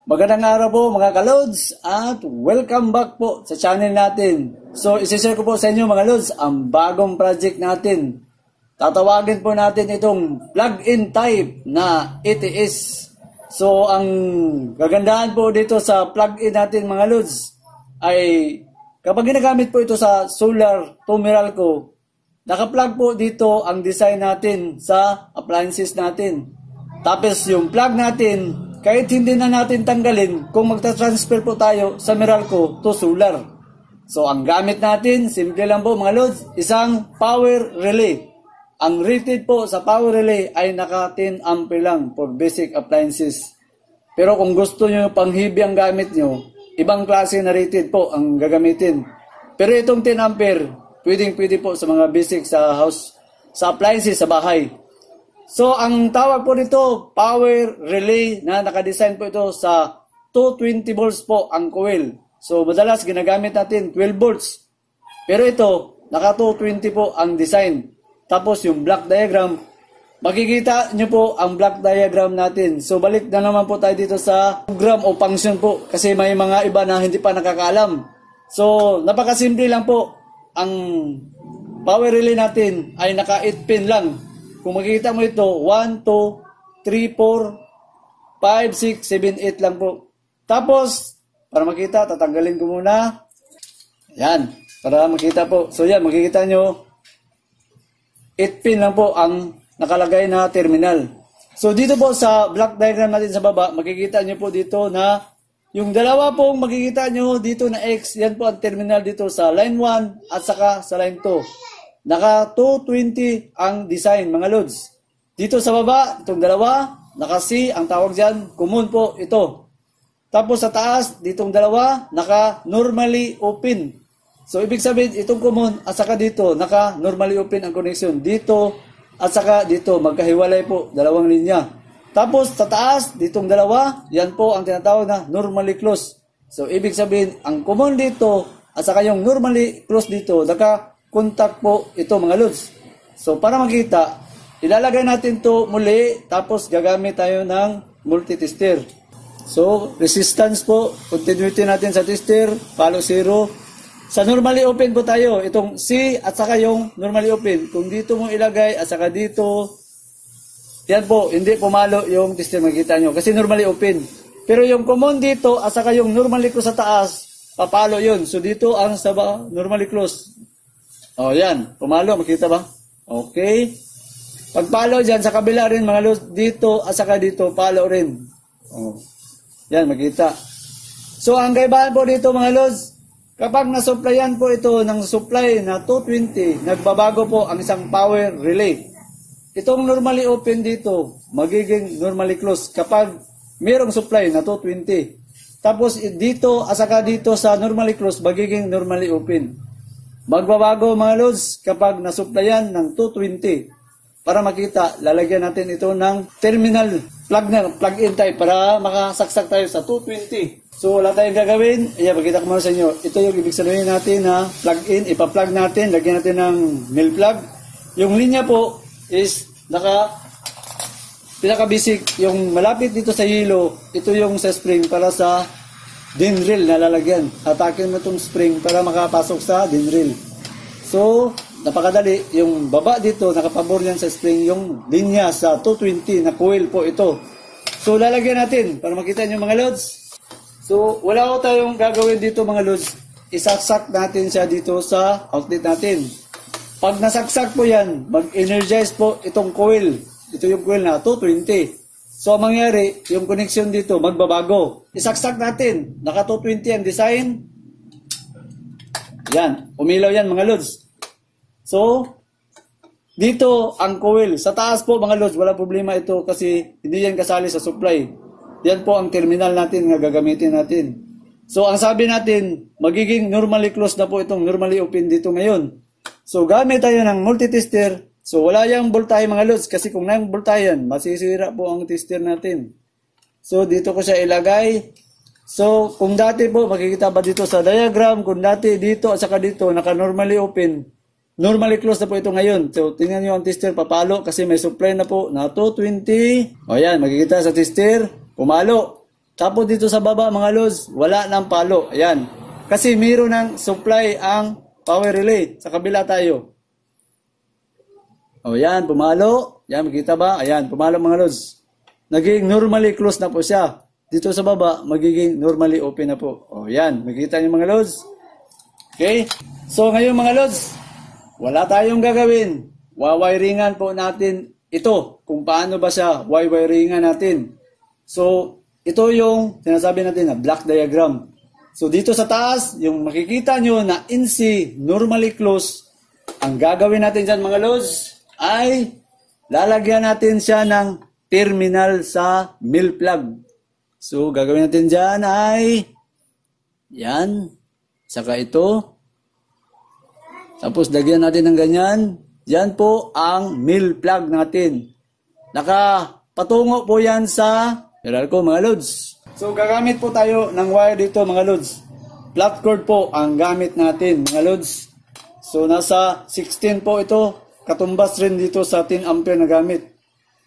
Magandang araw po mga kalods at welcome back po sa channel natin. So isishare ko po sa inyo mga lods ang bagong project natin. Tatawagin po natin itong plug-in type na ATS. So ang kagandahan po dito sa plug-in natin mga lods ay kapag ginagamit po ito sa solar to Meralco, naka-plug po dito ang design natin sa appliances natin. Tapos yung plug natin, kahit hindi na natin tanggalin kung magta-transfer po tayo sa Meralco to solar. So ang gamit natin, simple lang po mga lods, isang power relay. Ang rated po sa power relay ay naka 10 ampere lang for basic appliances. Pero kung gusto nyo pang heavy ang gamit nyo, ibang klase na rated po ang gagamitin. Pero itong 10 ampere, pwede po sa mga basic sa house, sa appliances, sa bahay. So, ang tawag po nito, power relay na nakadesign po ito sa 220 volts po ang coil. So, madalas ginagamit natin 12 volts. Pero ito, naka 220 po ang design. Tapos yung block diagram, makikita nyo po ang block diagram natin. So, balik na naman po tayo dito sa program o function po. Kasi may mga iba na hindi pa nakakaalam. So, napakasimple lang po. Ang power relay natin ay naka 8 pin lang. Kung makikita mo ito, 1, 2, 3, 4, 5, 6, 7, 8 lang po. Tapos, para makita, tatanggalin ko muna. Yan, para makita po. So yan, makikita nyo, 8 pin lang po ang nakalagay na terminal. So dito po sa block diagram natin sa baba, makikita nyo po dito na yung dalawa pong makikita nyo dito na X, yan po ang terminal dito sa line 1 at saka sa line 2. Naka 220 ang design mga lods. Dito sa baba, itong dalawa, naka C, ang tawag dyan, common po ito. Tapos sa taas, ditong dalawa, naka normally open. So ibig sabihin, itong common at saka dito, naka normally open ang connection. Dito at saka dito, magkahiwalay po, dalawang linya. Tapos sa taas, ditong dalawa, yan po ang tinatawag na normally close. So ibig sabihin, ang common dito at saka yung normally close dito, naka contact po ito mga lods. So para makita, ilalagay natin to muli tapos gagamit tayo ng multi-tester. So resistance po, continuity natin sa tester, follow 0. Sa normally open po tayo, itong C at saka yung normally open. Kung dito mo ilagay at saka dito, yan po, hindi pumalo yung tester, makikita nyo. Kasi normally open. Pero yung common dito at saka yung normally close sa taas, papalo yun. So dito ang sa normally close. O yan, pumalo, makita ba? Okay. Pagpalo dyan, sa kabila rin mga lods, dito at saka dito, palo rin. O. Yan, makita. So, ang kaibahan po dito mga lods, kapag nasupplyan po ito ng supply na 220, nagbabago po ang isang power relay. Itong normally open dito, magiging normally close kapag mayroong supply na 220. Tapos dito at saka dito sa normally close, magiging normally open. Magbabago mga lods kapag nasupplyan ng 220. Para makita, lalagyan natin ito ng terminal plug-in type para makasaksak tayo sa 220. So wala tayong gagawin. Ayan, pakita ko muna sa inyo. Ito yung ibig sabihin natin na plug-in. Ipa-plug natin. Lagyan natin ng mil plug. Yung linya po is pinaka-basic. Yung malapit dito sa hilo, ito yung sa spring para sa din rail na lalagyan. Atakin mo itong spring para makapasok sa din rail. So, napakadali. Yung baba dito, nakapabor yan sa spring, yung linya sa 220 na coil po ito. So, lalagyan natin para makita nyo mga lods. So, wala ko tayong gagawin dito mga lods. Isaksak natin siya dito sa outlet natin. Pag nasaksak po yan, mag-energize po itong coil. Ito yung coil na 220. So, ang mangyari, yung connection dito, magbabago. Isaksak natin. Naka 220 ang design. Yan. Umilaw yan, mga lods. So, dito, ang coil. Sa taas po, mga lods, wala problema ito kasi hindi yan kasali sa supply. Yan po ang terminal natin na gagamitin natin. So, ang sabi natin, magiging normally closed na po itong normally open dito ngayon. So, gamit tayo ng multi-tester. So, wala yung voltahe mga lods kasi kung na yung voltahe yan, masisira po ang tester natin. So, dito ko siya ilagay. So, kung dati po, makikita ba dito sa diagram, kung dati dito at saka dito, naka-normally open, normally closed na po ito ngayon. So, tingnan nyo ang tester, papalo kasi may supply na po na 220. O yan, makikita sa tester, pumalo. Tapos dito sa baba mga lods, wala ng palo. Ayan. Kasi mayroon ng supply ang power relay. Sa kabila tayo. O yan, pumalo. Yan, makita ba? Ayan, pumalo mga lods. Naging normally closed na po siya. Dito sa baba, magiging normally open na po. O yan, makita niyo mga lods. Okay? So ngayon mga lods, wala tayong gagawin. Wawiringan po natin ito. Kung paano ba siya wawiringan natin. So, ito yung sinasabi natin na block diagram. So, dito sa taas, yung makikita nyo na NC normally closed, ang gagawin natin dyan mga lods ay lalagyan natin siya ng terminal sa mill plug. So, gagawin natin dyan ay yan. Saka ito. Tapos, lagyan natin ng ganyan. Yan po ang mill plug natin. Nakapatungo po yan sa miral ko mga lods. So gagamit po tayo ng wire dito mga lods. Flat cord po ang gamit natin mga lods. So nasa 16 po ito. Katumbas rin dito sa 10 ampere na gamit.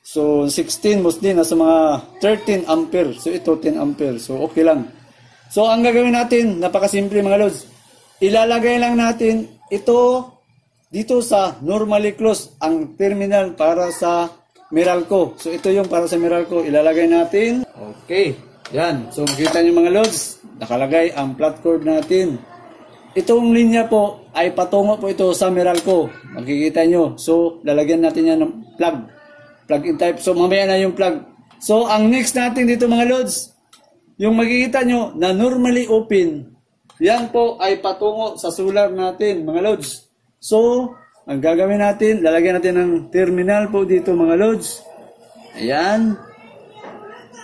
So 16 mostly nasa mga 13 ampere. So ito 10 ampere. So okay lang. So ang gagawin natin, napakasimple mga lods. Ilalagay lang natin ito dito sa normally closed ang terminal para sa Meralco. So ito yung para sa Meralco. Ilalagay natin. Okay. Yan. So makita nyo mga lods. Nakalagay ang flat cord natin. Itong linya po ay patungo po ito sa Meralco. Makikita nyo. So lalagyan natin yan ng plug. Plug in type. So mamaya na yung plug. So ang next natin dito mga lods. Yung makikita nyo na normally open. Yan po ay patungo sa solar natin mga lods. So, ang gagawin natin, lalagyan natin ng terminal po dito mga lods. Ayan.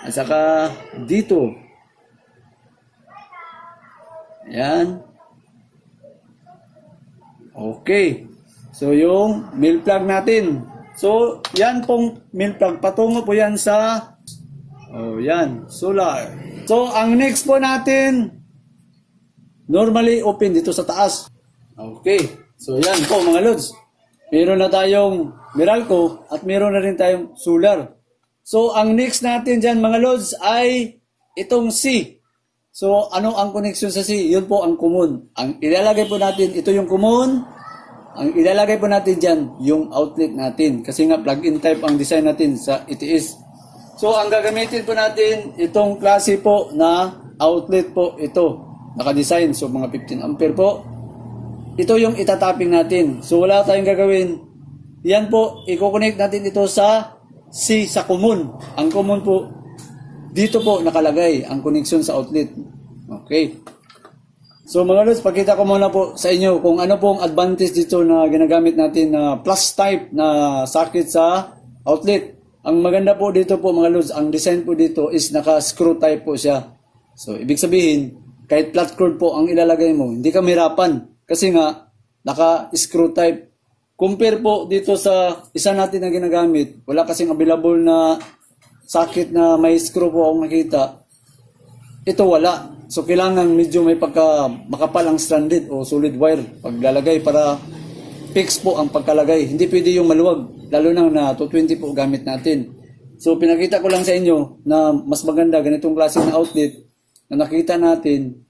At saka dito. Ayan. Okay. So, yung mill plug natin. So, yan pong mill plug. Patungo po yan sa yan. Solar. So, ang next po natin, normally open dito sa taas. Okay. So yan po mga lods. Meron na tayong Meralco at meron na rin tayong solar. So ang next natin dyan mga lods ay itong C. So ano ang connection sa C? Yun po ang common. Ang ilalagay po natin, ito yung common. Ang ilalagay po natin dyan, yung outlet natin. Kasi nga plug-in type ang design natin sa ETS. So ang gagamitin po natin, itong klase po na outlet po ito. Naka-design. So mga 15 ampere po. Ito yung itatapping natin. So wala tayong gagawin. Yan po, i-connect natin ito sa C, sa common. Ang common po, dito po nakalagay ang connection sa outlet. Okay. So mga lods, pakita ko muna po sa inyo kung ano pong advantage dito na ginagamit natin na plus type na socket sa outlet. Ang maganda po dito po mga lods, ang design po dito is naka-screw type po siya. So ibig sabihin, kahit flat cord po ang ilalagay mo, hindi ka mahirapan. Kasi nga, naka-screw type. Compare po dito sa isa natin na ginagamit. Wala kasing available na socket na may screw po akong nakita. Ito wala. So, kailangan medyo may makapal ang stranded o solid wire paglalagay para fix po ang pagkalagay. Hindi pwede yung maluwag. Lalo na 220 po gamit natin. So, pinakita ko lang sa inyo na mas maganda ganitong klase ng outlet na nakita natin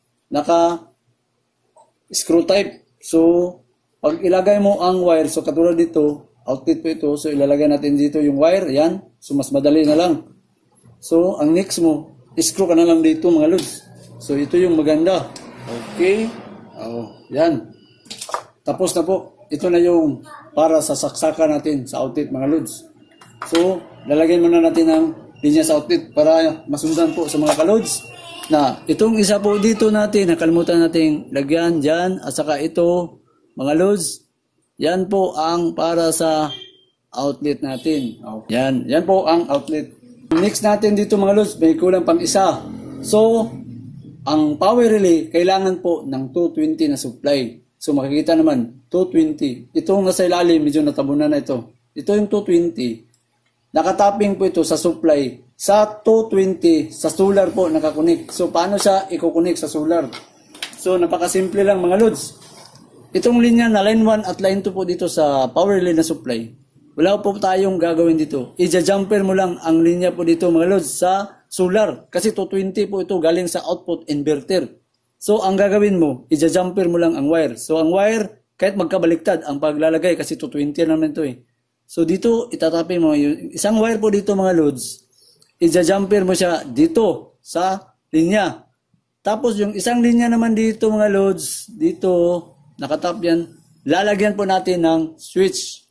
screw type. So, pag ilagay mo ang wire, so katulad dito, outlet po ito, so ilalagay natin dito yung wire, yan. So, mas madali na lang. So, ang next mo, screw ka na lang dito mga lods. So, ito yung maganda. Okay. Yan. Tapos na po. Ito na yung para sa saksakan natin sa outlet mga lods. So, lalagyan muna natin ang linya sa outlet para masundan po sa mga kalods. Na itong isa po dito natin, nakalimutan natin lagyan dyan, at saka ito, mga lods, yan po ang para sa outlet natin. Yan po ang outlet. Next natin dito mga lods, may kulang pang isa. So, ang power relay, kailangan po ng 220 na supply. So, makikita naman, 220. Itong nasa ilalim, medyo natabunan na ito. Ito yung 220. Nakatapping po ito sa supply. Sa 220, sa solar po nakakunik. So, paano siya ikukunik sa solar? So, napakasimple lang mga lods. Itong linya na line 1 at line 2 po dito sa power relay na supply. Wala po tayong gagawin dito. I-jumper mo lang ang linya po dito mga lods sa solar. Kasi 220 po ito galing sa output inverter. So, ang gagawin mo, i-jumper mo lang ang wire. So, ang wire, kahit magkabaliktad, ang paglalagay kasi 220 naman ito eh. So, dito, itatapin mo. Yung isang wire po dito mga loads, i-jumper mo siya dito sa linya. Tapos, yung isang linya naman dito mga loads, dito, nakatap yan, lalagyan po natin ng switch.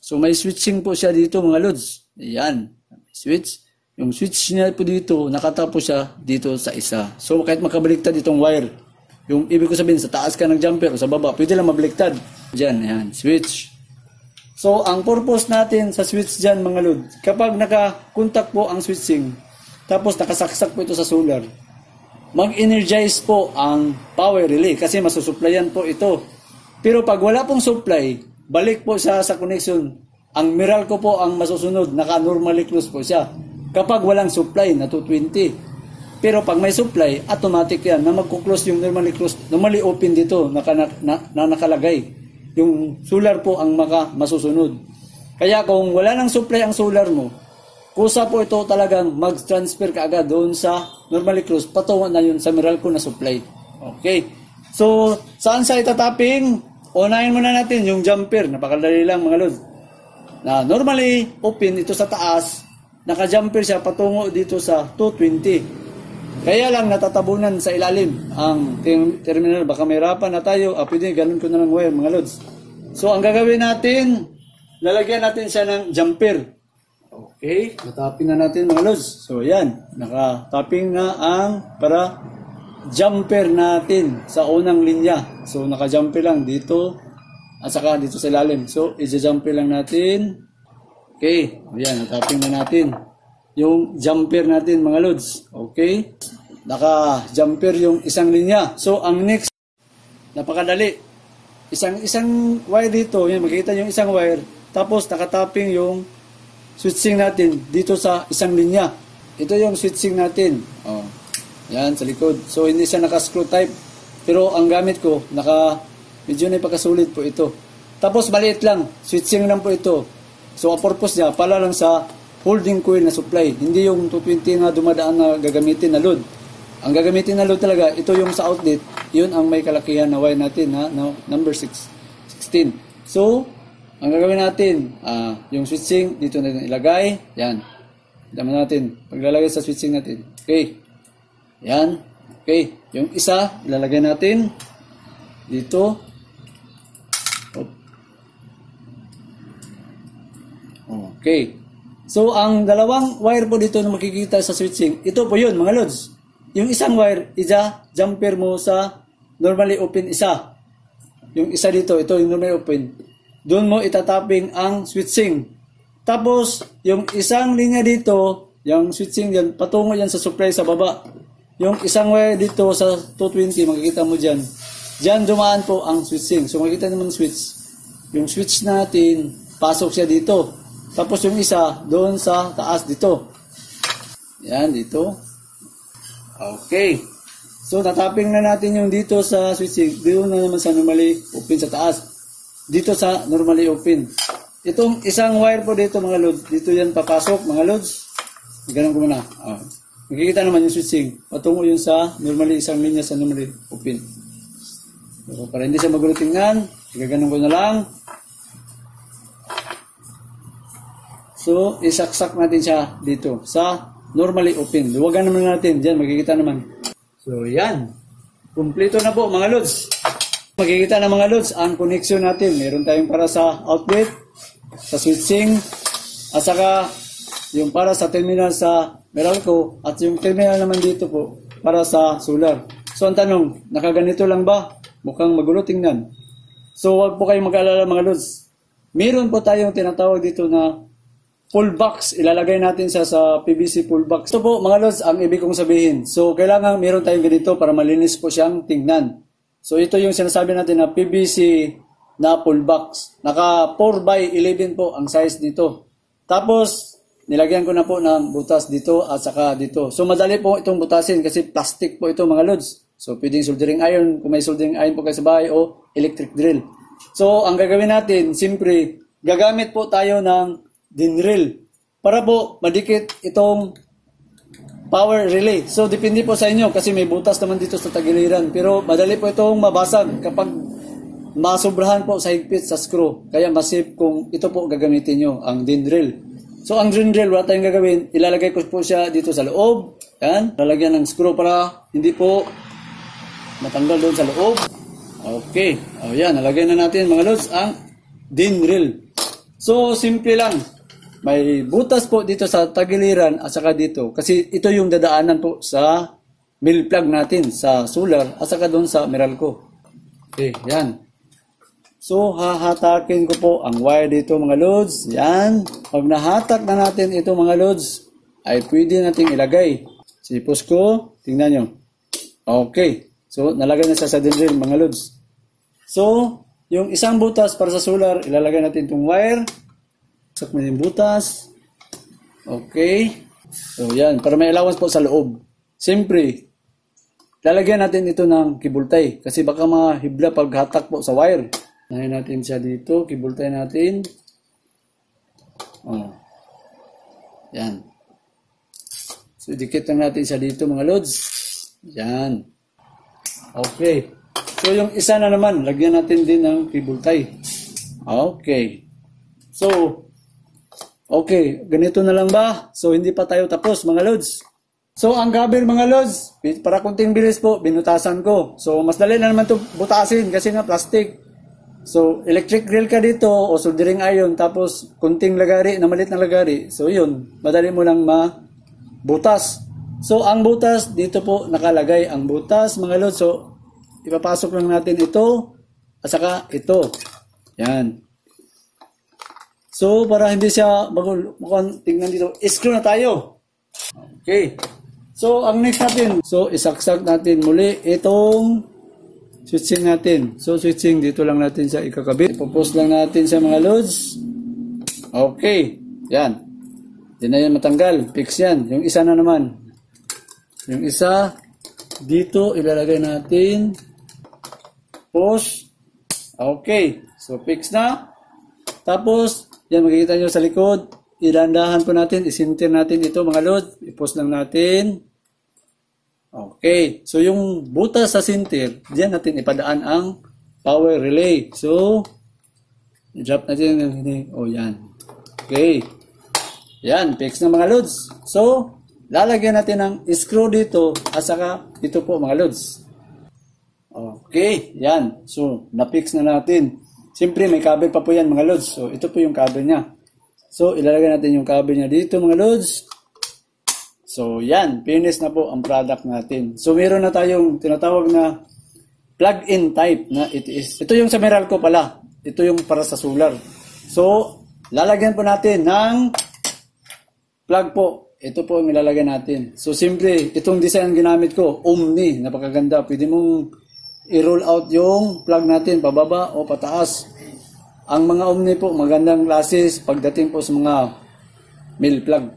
So, may switching po siya dito mga loads. Ayan, switch. Yung switch niya po dito, nakatap po siya dito sa isa. So, kahit makabaliktad itong wire, yung ibig ko sabihin, sa taas ka ng jumper o sa baba, pwede lang mabaliktad. Diyan, ayan, switch. So, ang purpose natin sa switch dyan, mga load, kapag naka-contact po ang switching, tapos nakasaksak po ito sa solar, mag-energize po ang power relay kasi masusuplayan po ito. Pero pag wala pong supply, balik po siya sa connection. Ang Meralco po ang masusunod, naka-normally close po siya. Kapag walang supply, na 220. Pero pag may supply, automatic yan na magkuklose yung normally close, normally open dito na nakalagay. Yung solar po ang masusunod. Kaya kung wala nang supply ang solar mo, kusa po ito talagang mag-transfer ka agad doon sa normally close, patungo na yun sa Meralco na supply. Okay. So, saan sa itatapping? Unahin muna natin yung jumper. Napakadali lang mga lods. Na normally open ito sa taas, naka-jumper siya patungo dito sa 220. Kaya lang natatabunan sa ilalim ang terminal. Baka may hirapan na tayo. Pwede ganun ko na lang wire mga lods. So ang gagawin natin, lalagyan natin siya ng jumper. Okay, nataping na natin mga lods. So yan, nakataping na ang para jumper natin sa unang linya. So naka-jumper lang dito at saka dito sa ilalim. So i-jumper lang natin. Okay, ayan, nataping na natin yung jumper natin mga lods. Okay, naka-jumper yung isang linya. So, ang next, napakadali. Isang wire dito, yan, makikita yung isang wire. Tapos, nakatapping yung switching natin dito sa isang linya. Ito yung switching natin. Oh, yan, sa likod. So, hindi siya naka-screw type. Pero, ang gamit ko, medyo na ipakasulit po ito. Tapos, maliit lang. Switching lang po ito. So, ang purpose niya, pala lang sa holding coil na supply. Hindi yung 220 na dumadaan na gagamitin na load. Ang gagamitin na load talaga, ito yung sa outlet, yun ang may kalakihan na wire natin na number 16. So, ang gagawin natin, yung switching, dito natin ilagay. Yan. Dama natin. Paglalagay sa switching natin. Okay. Yan. Okay. Yung isa, ilalagay natin dito. Okay. So, ang dalawang wire po dito na makikita sa switching, ito po yun, mga lods. Yung isang wire, jumper mo sa normally open isa. Yung isa dito, ito yung normally open. Doon mo itatapping ang switching. Tapos, yung isang linya dito, yung switching yan, patungo yan sa supply sa baba. Yung isang wire dito sa 220, makikita mo dyan. Dyan dumaan po ang switching. So, makikita naman switch. Yung switch natin, pasok siya dito. Tapos yung isa, doon sa taas dito. Yan, dito. Okay. So, natapping na natin yung dito sa switching. Doon na naman sa normally open sa taas. Dito sa normally open. Itong isang wire po dito mga loads. Dito yan papasok mga loads. Ganun ko muna. Makikita naman yung switching. Patungo yun sa normally isang linya sa normally open. So, para hindi siya magulo tingnan, ganun ko na lang. So, isaksak natin siya dito sa normally open. Luwagan naman natin. Diyan, makikita naman. So, yan. Kumpleto na po mga loads. Makikita na mga loads ang connection natin. Meron tayong para sa outlet, sa switching, at saka yung para sa terminal sa Meralco, at yung terminal naman dito po para sa solar. So, ang tanong, nakaganito lang ba? Mukhang magulo tingnan. So, wag po kayong mag-alala mga loads. Meron po tayong tinatawag dito na full box, ilalagay natin siya sa PVC full box. Ito po mga lods ang ibig kong sabihin. So kailangan meron tayong ganito para malinis po siyang tingnan. So ito yung sinasabi natin na PVC na full box. Naka 4x11 po ang size nito. Tapos nilagyan ko na po ng butas dito at saka dito. So madali po itong butasin kasi plastic po ito mga lods. So pwedeng soldering iron kung may soldering iron po kayo sa bahay o electric drill. So ang gagawin natin, siyempre gagamit po tayo ng dinril para po madikit itong power relay. So, depende po sa inyo kasi may butas naman dito sa tagiliran. Pero, madali po itong mabasag kapag masobrahan po sa higpit sa screw. Kaya, masip kung ito po gagamitin nyo, ang din drill. So, ang din drill, wala tayong gagawin. Ilalagay ko po siya dito sa loob. Yan. Lalagyan ng screw para hindi po matanggal doon sa loob. Okay. O, yan. Nalagay na natin, mga lods, ang din drill. So, simple lang. May butas po dito sa tagiliran at saka dito. Kasi ito yung dadaanan po sa mill plug natin sa solar at saka doon sa Meralco. Okay, yan. So, hahatakin ko po ang wire dito mga lods. Yan. Pag nahatak na natin ito mga lods, ay pwede nating ilagay. Sipos ko, tingnan nyo. Okay. So, nalagay na sa din drill mga lods. So, yung isang butas para sa solar, ilalagay natin itong wire. Sak mo yung butas. Okay. So, yan. Para may allowance po sa loob. Siyempre, lalagyan natin ito ng kibultay. Kasi baka mahibla paghatak po sa wire. Nahin natin siya dito. Kibultay natin. Oh. Yan. So, dikit lang natin siya dito mga lods. Yan. Okay. So, yung isa na naman, lagyan natin din ng kibultay. Okay. So, okay, ganito na lang ba? So, hindi pa tayo tapos, mga lods. So, ang gaber, mga lods, para kunting bilis po, binutasan ko. So, mas dali na naman ito butasin kasi nga plastic. So, electric grill ka dito o soldering iron, tapos kunting lagari, na maliit na lagari. So, yun, madali mo lang mabutas. So, ang butas, dito po nakalagay ang butas, mga lods. So, ipapasok lang natin ito at saka ito. Yan. So, para hindi siya mukhang tingnan dito, screw na tayo. Okay. So, ang next natin, so, isaksak natin muli itong switching natin. So, switching, dito lang natin siya ikakabit. Ipopost lang natin sa mga loads. Okay. Yan. Hindi na yan matanggal. Fix yan. Yung isa na naman. Yung isa, dito, ilalagay natin. Post. Okay. So, fix na. Tapos, yan, makikita nyo sa likod. Ilandahan po natin. Isintir natin ito mga load. I-post lang natin. Okay. So, yung butas sa sintir, diyan natin ipadaan ang power relay. So, i-drop natin. O, yan. Okay. Yan. Fix na mga loads. So, lalagyan natin ng screw dito at saka dito po mga loads. Okay. Yan. So, na-fix na natin. Siyempre, may kabel pa po yan mga loads. So, ito po yung kabel niya. So, ilalagay natin yung kabel niya dito mga loads. So, yan. Finish na po ang product natin. So, meron na tayong tinatawag na plug-in type na it is. Ito yung sa Meralco pala. Ito yung para sa solar. So, lalagyan po natin ng plug po. Ito po ang ilalagay natin. So, simple. Itong design ginamit ko, Omni. Napakaganda. Pwede mong i-roll out yung plug natin pababa o pataas. Ang mga Omni po, magandang classes pagdating po sa mga mill plug.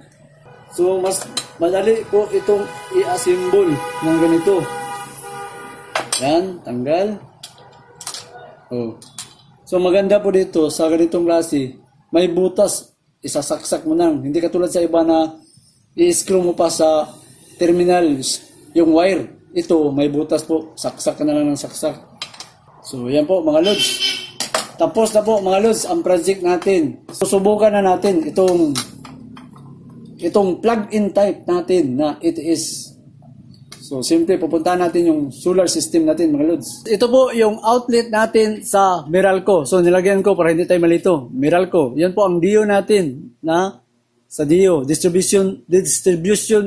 So, mas madali po itong i-assemble ng ganito. Yan, tanggal. Oh. So, maganda po dito sa ganitong klase. May butas, isasaksak mo nang. Hindi katulad sa iba na i-screw mo pa sa terminals yung wire. Ito, may butas po. Saksak ka na lang ng saksak. So, yan po mga lods. Tapos na po mga lods ang project natin. Susubukan na natin itong plug-in type natin na it is. So, simple, pupuntahan natin yung solar system natin mga lods. Ito po yung outlet natin sa Meralco. So, nilagyan ko para hindi tayo malito. Meralco. Yan po ang DIO natin na sa DIO. Distribution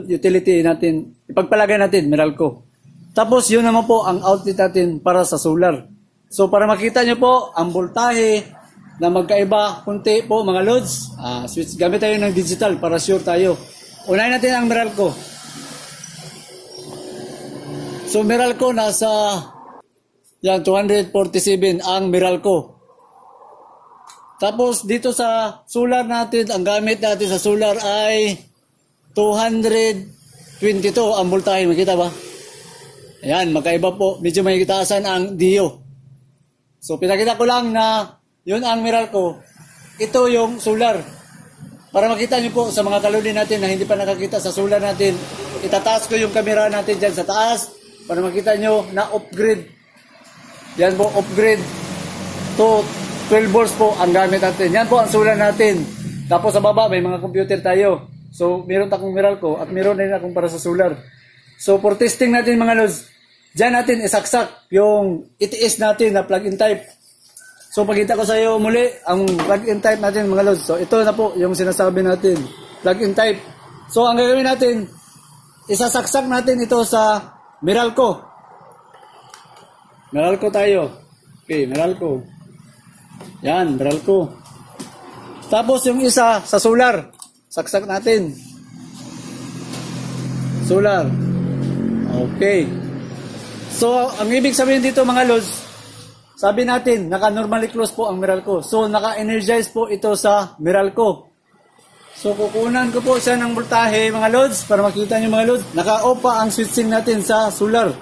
utility natin. Ipagpalagay natin, Meralco. Tapos, yun naman po ang outlet natin para sa solar. So, para makita nyo po, ang voltahe na magkaiba kunti po mga loads. Switch, gamit tayo ng digital para sure tayo. Unahin natin ang Meralco. So, Meralco nasa yan, 247 ang Meralco. Tapos, dito sa solar natin, ang gamit natin sa solar ay 222 ang voltahe. Makita ba? Ayan, magkaiba po. Medyo may kitaasan ang DIO. So, pinakita ko lang na yun ang Meralco. Ito yung solar. para makita nyo po sa mga kalodi natin na hindi pa nakakita sa solar natin, itataas ko yung camera natin dyan sa taas para makita nyo na upgrade. Yan po, upgrade to 12 volts po ang gamit natin. Yan po ang solar natin. Tapos sa baba may mga computer tayo. So meron akong Meralco at meron din akong para sa solar. So for testing natin mga lods, dyan natin isaksak yung itiis natin na plug-in type. So pakita ko sa iyo muli ang plug-in type natin mga lods. So ito na po yung sinasabi natin, plug-in type. So ang gagawin natin, isasaksak natin ito sa Meralco. Meralco tayo. Okay, Meralco. Yan, Meralco. Tapos yung isa sa solar. Saksak natin. Solar. Okay. So, ang ibig sabihin dito mga lods, sabi natin, naka-normally close po ang Meralco. So, naka-energize po ito sa Meralco. So, kukunan ko po siya ng voltahe mga lods para makita nyo mga lods. Naka-off pa ang switching natin sa solar.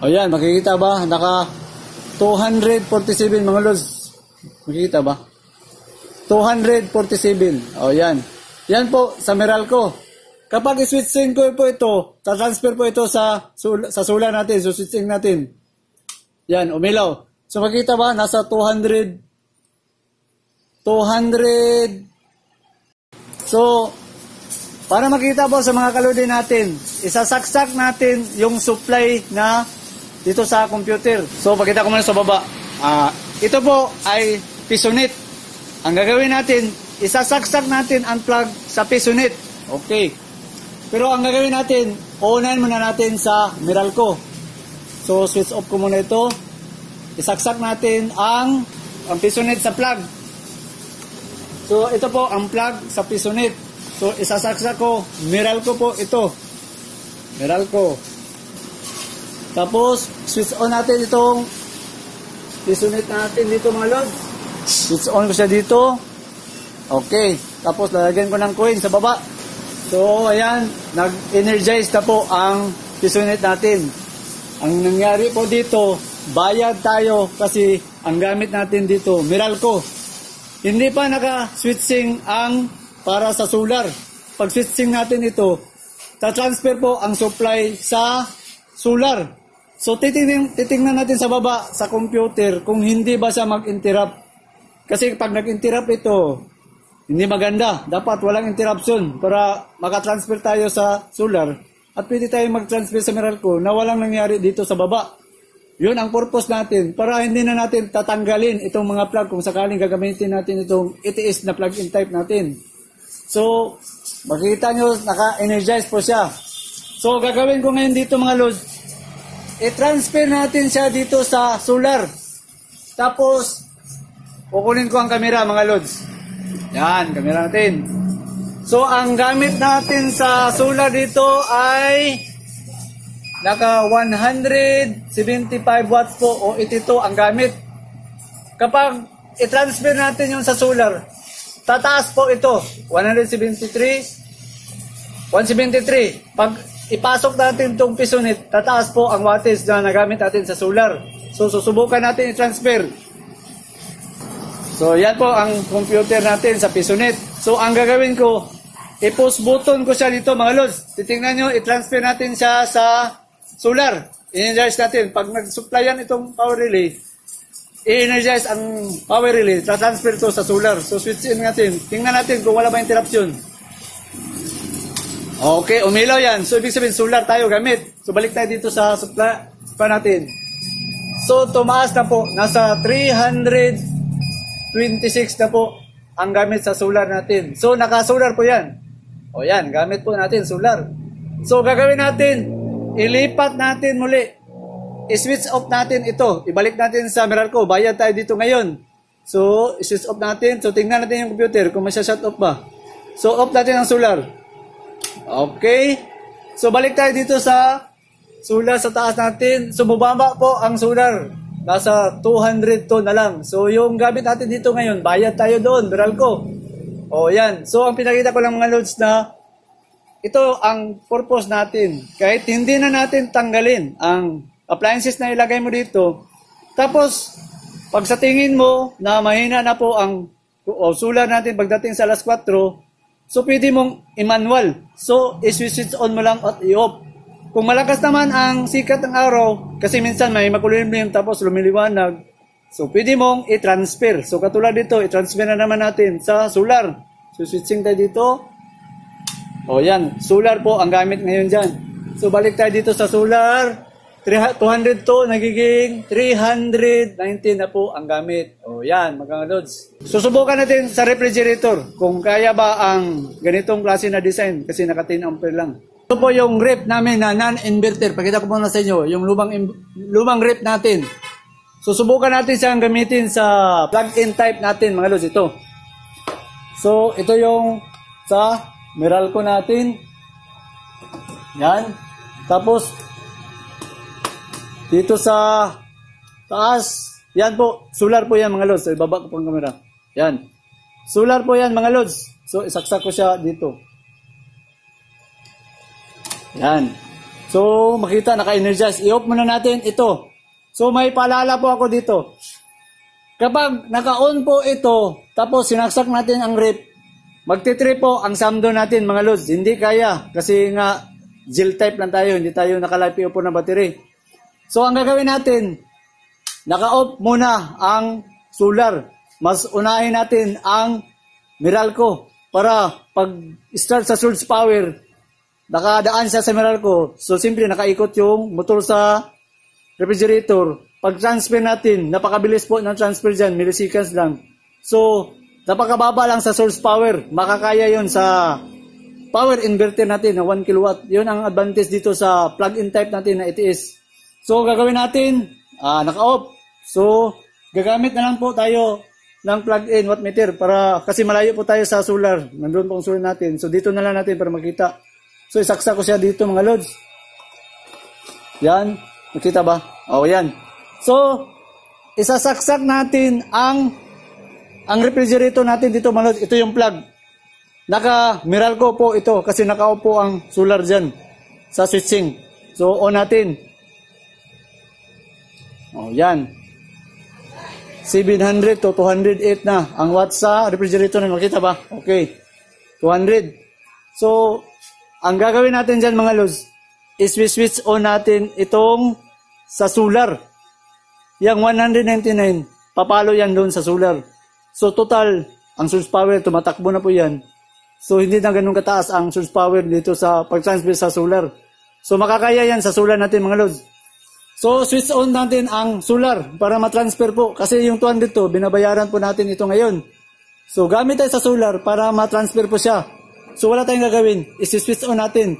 O yan, makikita ba? Naka 247 mga lods. Makikita ba? 247. O yan. Yan po sa Meralco. Kapag i-switching ko po ito, transfer po ito sa solar natin, so switching natin. Yan, umilaw. So makikita ba? Nasa 200. So, para makita po sa mga kalodi natin, isasaksak natin yung supply na dito sa computer. So, pakita ko muna sa baba. Ito po ay pisonet. Ang gagawin natin, isasaksak natin ang plug sa pisonet. Okay. Pero ang gagawin natin, on-in muna natin sa Meralco. So, switch off ko muna ito. Isaksak natin ang pisonet sa plug. So, ito po ang plug sa pisonet. So, isasaksak ko. Meralco po ito. Meralco. Tapos, switch on natin itong pisonet natin dito mga lods. Switch on ko siya dito. Okay. Tapos, lalagyan ko ng coin sa baba. So, ayan. Nag-energize na po ang pisonet natin. Ang nangyari po dito, bayad tayo kasi ang gamit natin dito, Meralco. Hindi pa naka-switching ang para sa solar. Pag switching natin ito, ta-transfer po ang supply sa solar. So, titingnan natin sa baba, sa computer, kung hindi ba siya mag-interrupt. Kasi pag nag-interrupt ito, hindi maganda. Dapat walang interruption para makatransfer tayo sa solar. At pwede tayo mag-transfer sa Meralco na walang nangyari dito sa baba. Yun ang purpose natin. Para hindi na natin tatanggalin itong mga plug kung sakaling gagamitin natin itong ETS na plug-in type natin. So, makikita nyo, naka-energize po siya. So, gagawin ko ngayon dito mga lods, i-transfer natin siya dito sa solar. Tapos, kukunin ko ang camera mga lods. Yan, camera natin. So, ang gamit natin sa solar dito ay naka 175 watts po o 82 ang gamit. Kapag i-transfer natin yung sa solar, tataas po ito, 173. Pag ipasok natin itong pisonet, tataas po ang wattage na nagamit natin sa solar. So, susubukan natin i-transfer. So, yan po ang computer natin sa pisonet. So, ang gagawin ko, i-push button ko siya dito mga lods. Titingnan nyo, i-transfer natin siya sa solar. I-energize natin. Pag nag-supplyan itong power relay, i-energize ang power relay, tra-transfer to sa solar. So, switch in natin. Tingnan natin kung wala ba interruption. Okay, umilaw yan. So, ibig sabihin, solar tayo gamit. So, balik tayo dito sa supply pa natin. So, tumaas na po. Nasa 326 na po ang gamit sa solar natin. So, naka-solar po yan. O yan, gamit po natin solar. So, gagawin natin, ilipat natin muli. I-switch off natin ito. Ibalik natin sa Meralco. Bayad tayo dito ngayon. So, i-switch off natin. So, tingnan natin yung computer kung masya-shut off ba. So, off natin ang solar. Okay. So, balik tayo dito sa solar sa taas natin. So, bumaba po ang solar. Nasa 202 na lang. So, yung gamit natin dito ngayon, bayad tayo doon, Meralco. O, yan. So, ang pinakita ko lang mga loads na ito ang purpose natin. Kahit hindi na natin tanggalin ang appliances na ilagay mo dito. Tapos, pag sa tingin mo na mahina na po ang solar natin pagdating sa alas 4, so pwede mong i-manual. So, i-switch on mo lang at i-off. Kung malakas naman ang sikat ng araw, kasi minsan may makulimlim tapos lumiliwanag, so pwede mong i-transfer. So, katulad dito, i-transfer na naman natin sa solar. So, switching tayo dito. O yan, solar po ang gamit ngayon dyan. So, balik tayo dito sa solar. 202 nagiging 319 na po ang gamit. O yan, mga lods. Susubukan natin sa refrigerator kung kaya ba ang ganitong klase na design kasi naka 10 ampere lang. Ito po yung ref namin na non-inverter. Pakita ko muna sa inyo yung lumang ref natin. Susubukan natin siyang gamitin sa plug-in type natin, mga lods. Ito. So, ito yung sa Meralco natin. Yan. Tapos, dito sa taas, yan po, solar po yan mga lods. So, ibaba ko po ang camera. Yan. Solar po yan mga lods. So, isaksak ko siya dito. Yan. So, makita, naka-energize. I-off muna natin ito. So, may paalala po ako dito. Kapag naka-on po ito, tapos sinaksak natin ang ref, magti-trip po ang samdo natin mga lods. Hindi kaya, kasi nga, gel type lang tayo. Hindi tayo naka-LiPo po na battery. So, ang gagawin natin, naka-off muna ang solar. Mas unahin natin ang Meralco para pag-start sa source power, nakadaan siya sa Meralco. So, simple, nakaikot yung motor sa refrigerator. Pag-transfer natin, napakabilis po ng transfer dyan, milliseconds lang. So, napakababa lang sa source power. Makakaya yon sa power inverter natin na 1 kilowatt. Yun ang advantage dito sa plug-in type natin na ATS. So, gagawin natin, naka-off. So, gagamit na lang po tayo ng plug-in wattmeter para, kasi malayo po tayo sa solar. Nandun po ang solar natin. So, dito na lang natin para makita. So, isaksak ko siya dito mga lods. Yan. Nakita ba? O, yan. So, isasaksak natin ang refrigerator natin dito mga lods. Ito yung plug. Naka-Meralco po ito kasi naka-off po ang solar dyan sa switching. So, on natin. O, yan. 700 to 208 na ang watt sa refrigerator na. Makita ba? Okay. 200. So, ang gagawin natin dyan mga lods, is switch on natin itong sa solar. Yang 199, papalo yan doon sa solar. So, total, ang source power, tumatakbo na po yan. So, hindi na ganun kataas ang source power dito sa pag-transfer sa solar. So, makakaya yan sa solar natin mga lods. So, switch on natin ang solar para matransfer po. Kasi yung 200 to, binabayaran po natin ito ngayon. So, gamit tayo sa solar para matransfer po siya. So, wala tayong gagawin. Isi-switch on natin.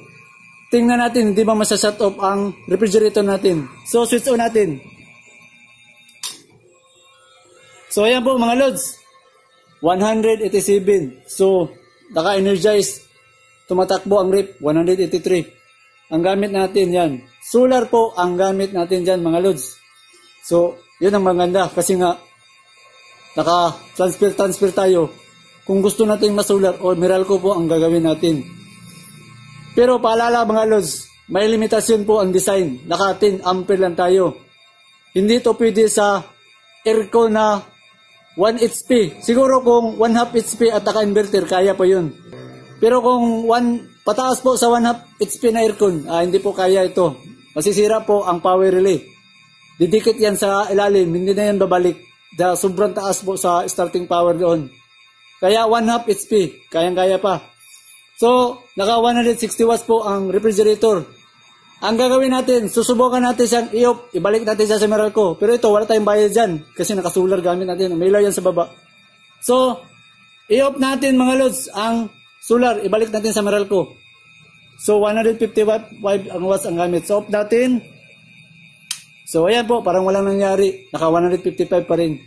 Tingnan natin, hindi ba masashut off ang refrigerator natin. So, switch on natin. So, ayan po mga lods. 187. So, naka-energize. Tumatakbo ang ref. 183. Ang gamit natin yan. Solar po ang gamit natin dyan mga lods. So, yun ang maganda kasi nga naka-transfer tayo. Kung gusto natin ma-solar o Meralco po ang gagawin natin. Pero paalala mga lods, may limitasyon po ang design. Naka 10 ampere lang tayo. Hindi to pwede sa aircon na 1 HP. Siguro kung 1 half HP at naka-inverter, kaya po yun. Pero kung pataas po sa 1 half HP na aircon, hindi po kaya ito. Masisira po ang power relay. Didikit yan sa ilalim, hindi na yan babalik. Dahil sobrang taas po sa starting power doon. Kaya 1 half HP, kayang-kaya pa. So, naka 160 watts po ang refrigerator. Ang gagawin natin, susubukan natin siyang i-off, ibalik natin siya sa Meralco. Pero ito, wala tayong bayad dyan, kasi naka-solar gamit natin. May ilaw yan sa baba. So, i-off natin mga lods, ang solar, ibalik natin sa Meralco. So, 150 watts ang gamit. So, off natin. So, ayan po, parang walang nangyari. Naka 155 pa rin.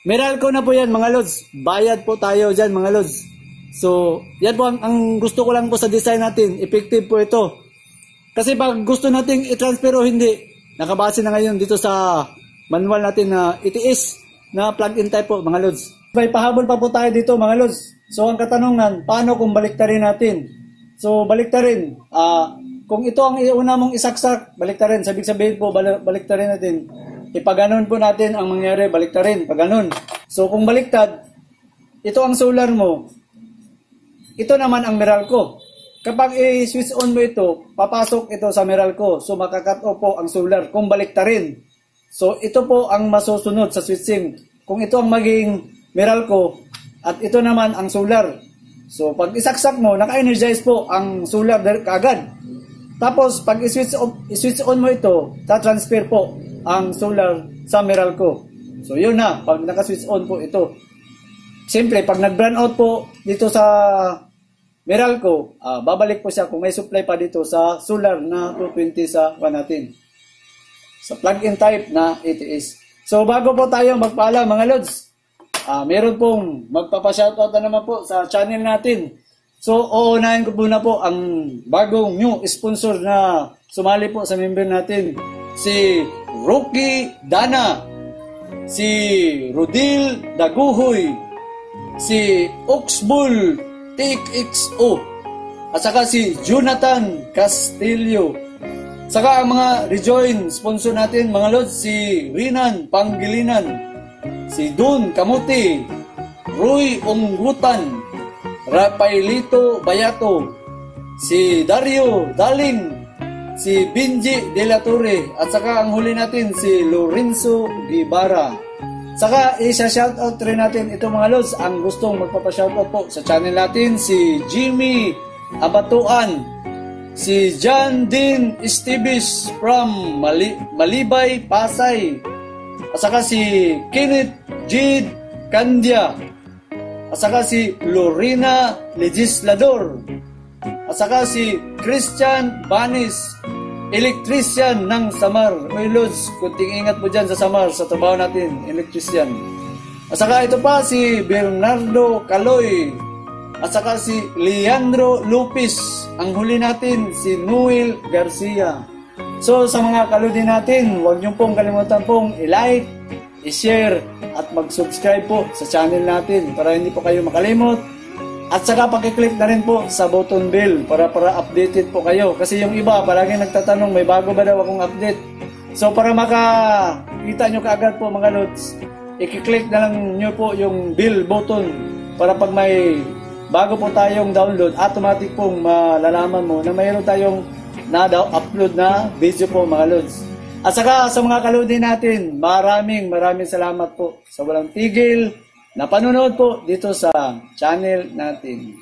Meralco na po yan, mga lods. Bayad po tayo dyan, mga lods. So, yan po ang gusto ko lang po sa design natin. Effective po ito. Kasi pag gusto nating i-transfer o hindi, nakabase na ngayon dito sa manual natin na ATS na plug-in type po, mga lods. May pahabol pa po tayo dito, mga lods. So, ang katanungan, paano kung baliktarin natin? So, baliktarin. kung ito ang iuna mong isaksak, baliktarin. Sabihin po, baliktarin natin. Ipaganon po natin ang mangyari, baliktarin, paganon. So kung baliktad, ito ang solar mo, ito naman ang Meralco. Kapag i-switch on mo ito, papasok ito sa Meralco. So makakat off po ang solar kung baliktarin. So ito po ang masusunod sa switching. Kung ito ang maging Meralco at ito naman ang solar. So pag isaksak mo, naka-energize po ang solar kaagad. Tapos pag i-switch on mo ito, ta-transfer po ang solar sa Meralco. So yun na, pag naka-switch on po ito. Siyempre, pag nag-burn out po dito sa Meralco, babalik po siya kung may supply pa dito sa solar na 220 sa 1 natin. Sa plug-in type na ATS. So bago po tayo magpaalam mga lods, meron pong magpapa-shoutout na naman po sa channel natin. So uunahin ko po na po ang bagong new sponsor na sumali po sa member natin. Si Rocky Dana, si Rodil Daguhoy, si Oxbull TXO, at saka si Jonathan Castillo. Saka ang mga rejoin sponsor natin mga lods, si Rinan Pangilinan, si Don Kamuti, Roy Ongrutan, Rafaelito Bayato, si Dario Daling, si Benji De La Torre, at saka ang huli natin si Lorenzo Guevara. Saka isa-shoutout rin natin ito mga lods, ang gustong magpapa-shoutout po sa channel natin, si Jimmy Abatuan, si John Dean Esteves from Malibay, Pasay, at saka si Kenneth J. Candia, at saka si Lorena Legislador, at saka si Christian Banis, electrician ng Samar. Oy lods, kunting ingat po dyan sa Samar, sa trabaho natin, electrician. At saka ito pa si Bernardo Caloy, at saka si Leandro Lopez. Ang huli natin si Noel Garcia. So sa mga kaludi natin, huwag niyo pong kalimutan pong i-like, i-share at mag-subscribe po sa channel natin para hindi po kayo makalimot. At saka pakiclick na rin po sa button bell para updated po kayo. Kasi yung iba palagi nagtatanong, may bago ba daw akong update? So para makakita nyo kaagad po mga lods, i-click na lang nyo po yung bell button para pag may bago po tayong download, automatic pong malalaman mo na mayroon tayong upload na video po mga lods. At saka sa mga kaludi natin, maraming salamat po sa walang tigil na panonood po dito sa channel natin.